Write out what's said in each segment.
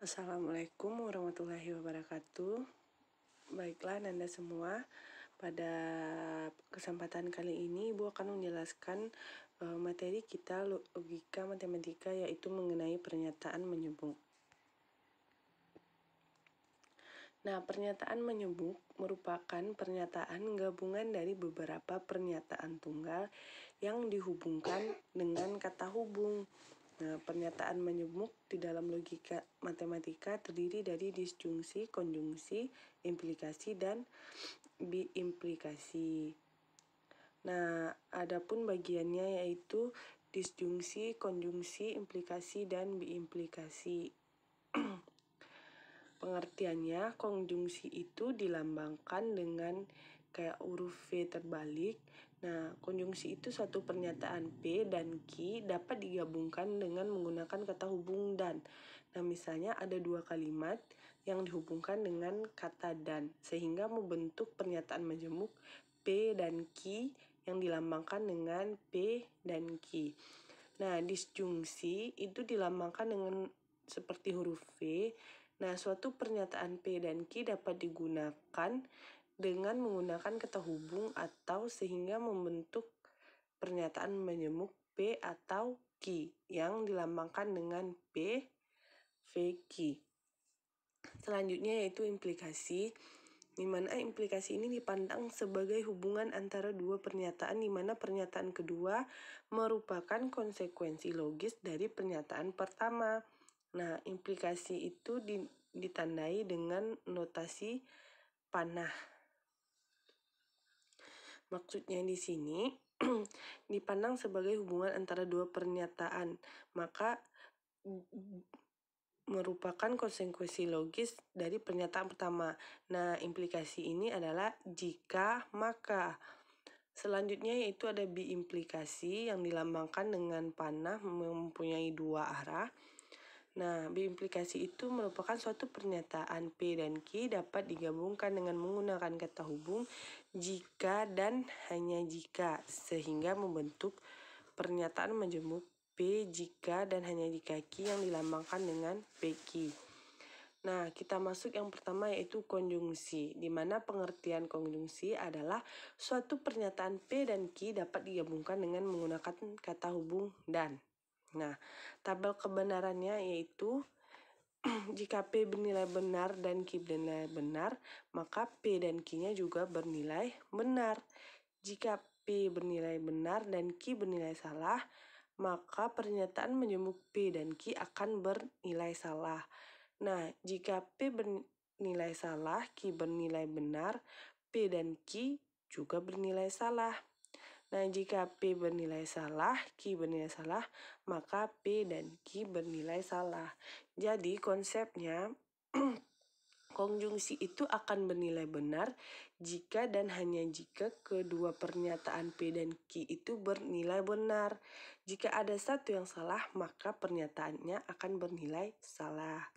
Assalamualaikum warahmatullahi wabarakatuh. Baiklah Nanda semua, pada kesempatan kali ini Ibu akan menjelaskan materi kita logika matematika, yaitu mengenai pernyataan menyebut. Nah, pernyataan menyebut merupakan pernyataan gabungan dari beberapa pernyataan tunggal yang dihubungkan dengan kata hubung. Nah, pernyataan menyebut di dalam logika matematika terdiri dari disjungsi, konjungsi, implikasi, dan biimplikasi. Nah, adapun bagiannya yaitu disjungsi, konjungsi, implikasi, dan biimplikasi. Pengertiannya, konjungsi itu dilambangkan dengan kayak huruf V terbalik. Nah, konjungsi itu suatu pernyataan P dan Q dapat digabungkan dengan menggunakan kata hubung dan. Nah, misalnya ada dua kalimat yang dihubungkan dengan kata dan, sehingga membentuk pernyataan majemuk P dan Q yang dilambangkan dengan P dan Q. Nah, disjungsi itu dilambangkan dengan seperti huruf V. Nah, suatu pernyataan P dan Q dapat digunakan dengan menggunakan kata hubung atau sehingga membentuk pernyataan majemuk P atau Q yang dilambangkan dengan P, V, Q. Selanjutnya yaitu implikasi, di mana implikasi ini dipandang sebagai hubungan antara dua pernyataan, di mana pernyataan kedua merupakan konsekuensi logis dari pernyataan pertama. Nah, implikasi itu ditandai dengan notasi panah. Maksudnya di sini dipandang sebagai hubungan antara dua pernyataan, maka merupakan konsekuensi logis dari pernyataan pertama. Nah, implikasi ini adalah jika, maka. Selanjutnya yaitu ada biimplikasi yang dilambangkan dengan panah mempunyai dua arah. Nah, biimplikasi itu merupakan suatu pernyataan P dan Q dapat digabungkan dengan menggunakan kata hubung jika dan hanya jika, sehingga membentuk pernyataan majemuk P jika dan hanya jika Q yang dilambangkan dengan PQ. Nah, kita masuk yang pertama yaitu konjungsi, di mana pengertian konjungsi adalah suatu pernyataan P dan Q dapat digabungkan dengan menggunakan kata hubung dan. Nah, tabel kebenarannya yaitu jika P bernilai benar dan Q bernilai benar, maka P dan Q-nya juga bernilai benar. Jika P bernilai benar dan Q bernilai salah, maka pernyataan majemuk P dan Q akan bernilai salah. Nah, jika P bernilai salah, Q bernilai benar, P dan Q juga bernilai salah. Nah, jika P bernilai salah, Q bernilai salah, maka P dan Q bernilai salah. Jadi konsepnya konjungsi itu akan bernilai benar jika dan hanya jika kedua pernyataan P dan Q itu bernilai benar. Jika ada satu yang salah, maka pernyataannya akan bernilai salah.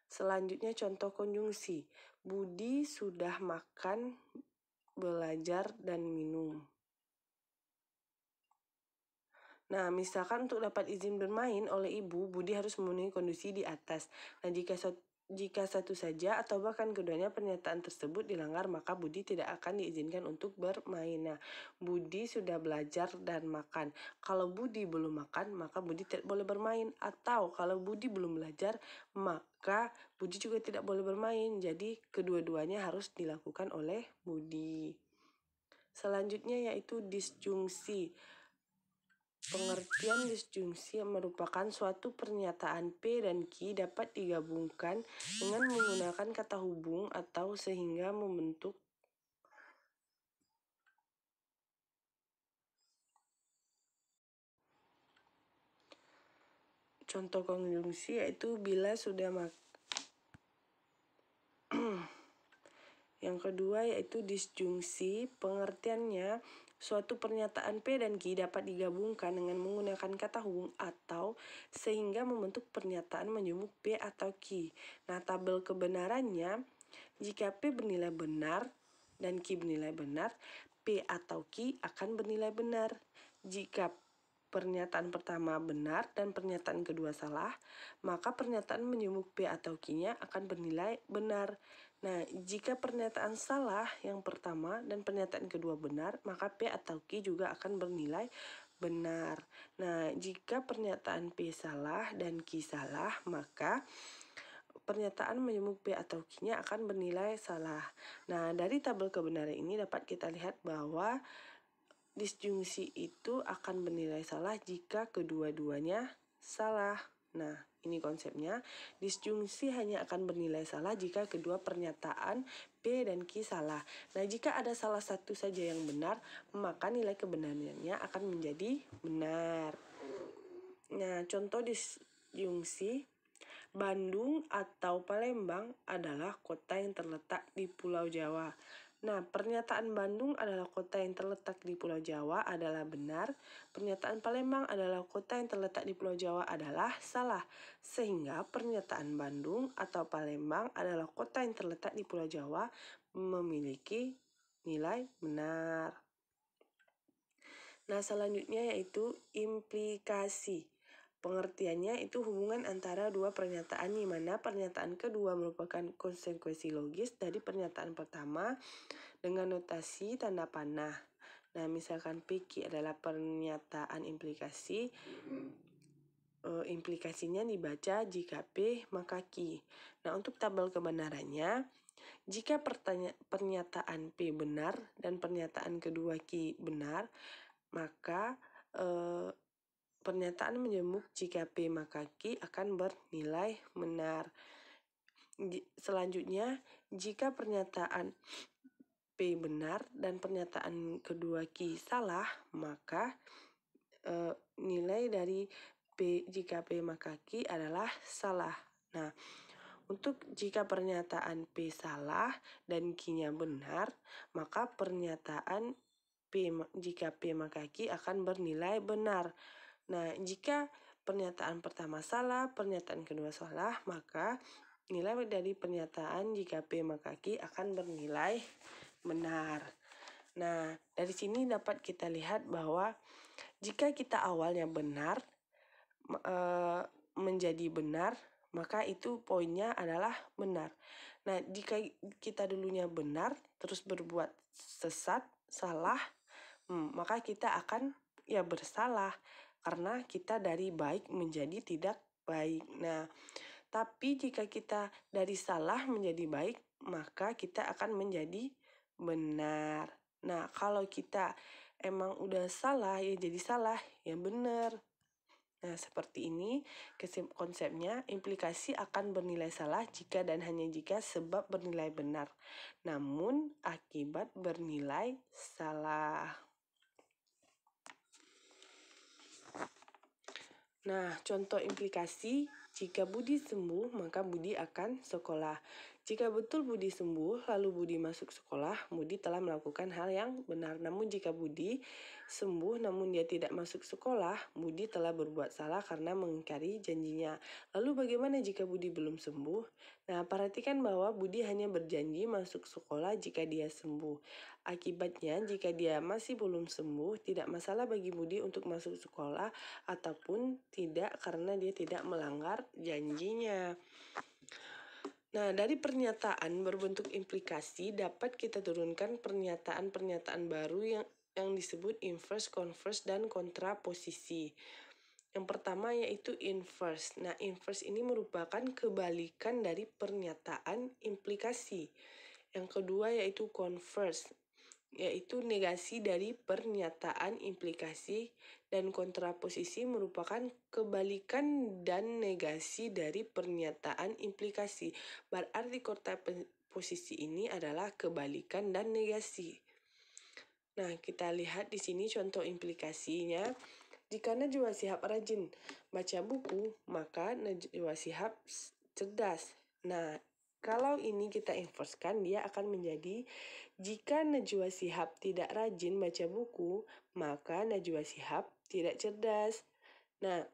Selanjutnya contoh konjungsi. Budi sudah makan, belajar, dan minum. Nah, misalkan untuk dapat izin bermain oleh ibu, Budi harus memenuhi kondisi di atas. Nah, jika satu saja atau bahkan keduanya pernyataan tersebut dilanggar, maka Budi tidak akan diizinkan untuk bermain. Nah, Budi sudah belajar dan makan. Kalau Budi belum makan, maka Budi tidak boleh bermain. Atau kalau Budi belum belajar, maka Budi juga tidak boleh bermain. Jadi, kedua-duanya harus dilakukan oleh Budi. Selanjutnya yaitu disjungsi. Pengertian disjungsi merupakan suatu pernyataan P dan Q dapat digabungkan dengan menggunakan kata hubung atau sehingga membentuk contoh konjungsi yaitu bila sudah Yang kedua yaitu disjungsi. Pengertiannya, suatu pernyataan P dan Q dapat digabungkan dengan menggunakan kata hubung atau sehingga membentuk pernyataan majemuk P atau Q. Nah, tabel kebenarannya, jika P bernilai benar dan Q bernilai benar, P atau Q akan bernilai benar. Jika pernyataan pertama benar dan pernyataan kedua salah, maka pernyataan menjemuk P atau Q-nya akan bernilai benar. Nah, jika pernyataan salah yang pertama dan pernyataan kedua benar, maka P atau Q juga akan bernilai benar. Nah, jika pernyataan P salah dan Q salah, maka pernyataan menjemuk P atau Q-nya akan bernilai salah. Nah, dari tabel kebenaran ini dapat kita lihat bahwa disjungsi itu akan bernilai salah jika kedua-duanya salah. Nah, ini konsepnya. Disjungsi hanya akan bernilai salah jika kedua pernyataan P dan Q salah. Nah, jika ada salah satu saja yang benar, maka nilai kebenarannya akan menjadi benar. Nah, contoh disjungsi, Bandung atau Palembang adalah kota yang terletak di Pulau Jawa. Nah, pernyataan Bandung adalah kota yang terletak di Pulau Jawa adalah benar. Pernyataan Palembang adalah kota yang terletak di Pulau Jawa adalah salah. Sehingga pernyataan Bandung atau Palembang adalah kota yang terletak di Pulau Jawa memiliki nilai benar. Nah, selanjutnya yaitu implikasi. Pengertiannya itu hubungan antara dua pernyataan di mana pernyataan kedua merupakan konsekuensi logis dari pernyataan pertama dengan notasi tanda panah. Nah, misalkan PQ adalah pernyataan implikasi, implikasinya dibaca jika P maka Q. Nah, untuk tabel kebenarannya, jika pernyataan P benar dan pernyataan kedua Q benar, maka pernyataan menjemuk jika P maka Q akan bernilai benar. Selanjutnya, jika pernyataan P benar dan pernyataan kedua Q salah, maka nilai dari P jika P maka Q adalah salah. Nah, untuk jika pernyataan P salah dan Q-nya benar, maka pernyataan P jika P maka Q akan bernilai benar. Nah, jika pernyataan pertama salah, pernyataan kedua salah, maka nilai dari pernyataan jika P maka Q akan bernilai benar. Nah, dari sini dapat kita lihat bahwa jika kita awalnya benar, menjadi benar, maka itu poinnya adalah benar. Nah, jika kita dulunya benar, terus berbuat sesat, salah, maka kita akan bersalah. Karena kita dari baik menjadi tidak baik. Nah, tapi jika kita dari salah menjadi baik, maka kita akan menjadi benar. Nah, kalau kita emang udah salah, ya jadi salah, ya benar. Nah, seperti ini konsepnya. Implikasi akan bernilai salah jika dan hanya jika sebab bernilai benar, namun akibat bernilai salah. Nah, contoh implikasi, jika Budi sembuh, maka Budi akan sekolah. Jika betul Budi sembuh, lalu Budi masuk sekolah, Budi telah melakukan hal yang benar. Namun jika Budi sembuh namun dia tidak masuk sekolah, Budi telah berbuat salah karena mengingkari janjinya. Lalu bagaimana jika Budi belum sembuh? Nah, perhatikan bahwa Budi hanya berjanji masuk sekolah jika dia sembuh. Akibatnya, jika dia masih belum sembuh, tidak masalah bagi Budi untuk masuk sekolah ataupun tidak karena dia tidak melanggar janjinya. Nah, dari pernyataan berbentuk implikasi dapat kita turunkan pernyataan-pernyataan baru yang disebut inverse, converse, dan kontraposisi. Yang pertama yaitu inverse. Nah, inverse ini merupakan kebalikan dari pernyataan implikasi. Yang kedua yaitu converse, yaitu negasi dari pernyataan implikasi, dan kontraposisi merupakan kebalikan dan negasi dari pernyataan implikasi. Berarti kontraposisi ini adalah kebalikan dan negasi. Nah, kita lihat di sini contoh implikasinya. Jika Najwa Shihab rajin baca buku, maka Najwa Shihab cerdas. Nah, kalau ini kita inversekan, dia akan menjadi jika Najwa Shihab tidak rajin baca buku, maka Najwa Shihab tidak cerdas. Nah,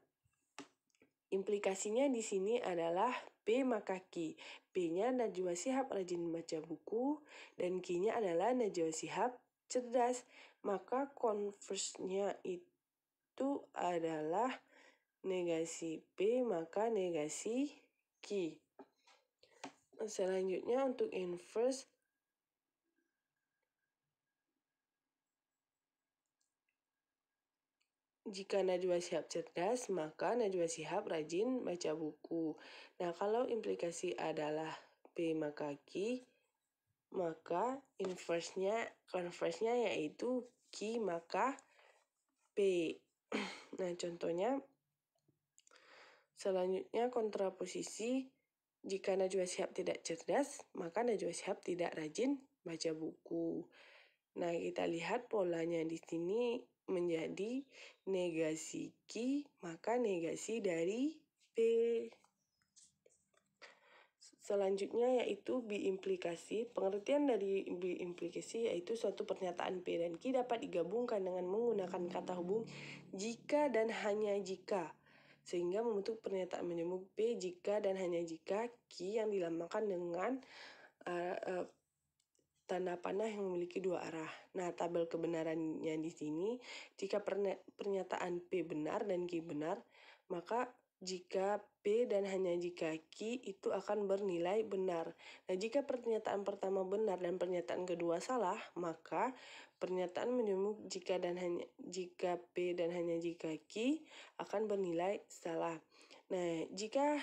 implikasinya di sini adalah P maka Q. P-nya Najwa Shihab rajin baca buku dan Q-nya adalah Najwa Shihab cerdas. Maka converse-nya itu itu adalah negasi P maka negasi Q. Selanjutnya untuk inverse, jika Najwa Shihab cerdas, maka Najwa Shihab rajin baca buku. Nah, kalau implikasi adalah P maka Q, maka converse-nya yaitu Q maka P. Nah, contohnya selanjutnya kontraposisi, jika Najwa Shihab tidak cerdas, maka Najwa Shihab tidak rajin baca buku. Nah, kita lihat polanya di sini menjadi negasi Q, maka negasi dari P. Selanjutnya yaitu biimplikasi. Pengertian dari biimplikasi yaitu suatu pernyataan P dan Q dapat digabungkan dengan menggunakan kata hubung jika dan hanya jika, sehingga membentuk pernyataan menyambung P jika dan hanya jika Q yang dilambangkan dengan tanda panah yang memiliki dua arah. Nah, tabel kebenarannya di sini, jika pernyataan P benar dan Q benar, maka jika P dan hanya jika Q itu akan bernilai benar. Nah, jika pernyataan pertama benar dan pernyataan kedua salah, maka pernyataan menyambung jika P dan hanya jika Q akan bernilai salah. Nah, jika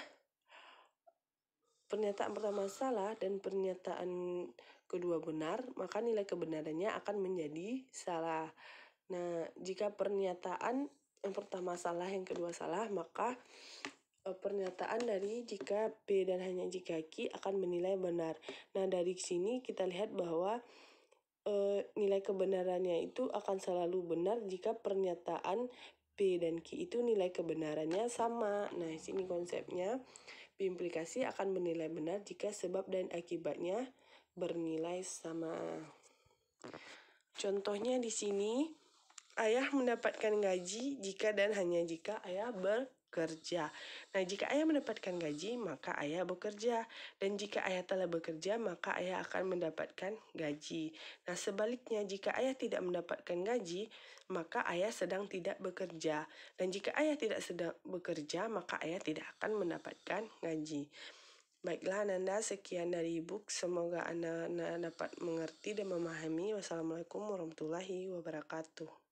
pernyataan pertama salah dan pernyataan kedua benar, maka nilai kebenarannya akan menjadi salah. Nah, jika pernyataan yang pertama salah, yang kedua salah, maka pernyataan dari jika P dan hanya jika Q akan bernilai benar. Nah, dari sini kita lihat bahwa nilai kebenarannya itu akan selalu benar jika pernyataan P dan Q itu nilai kebenarannya sama. Nah, sini konsepnya. Implikasi akan bernilai benar jika sebab dan akibatnya bernilai sama. Contohnya di sini, ayah mendapatkan gaji jika dan hanya jika ayah bekerja. Nah, jika ayah mendapatkan gaji, maka ayah bekerja. Dan jika ayah telah bekerja, maka ayah akan mendapatkan gaji. Nah, sebaliknya, jika ayah tidak mendapatkan gaji, maka ayah sedang tidak bekerja. Dan jika ayah tidak sedang bekerja, maka ayah tidak akan mendapatkan gaji. Baiklah Ananda, sekian dari e-book. Semoga Anda dapat mengerti dan memahami. Wassalamualaikum warahmatullahi wabarakatuh.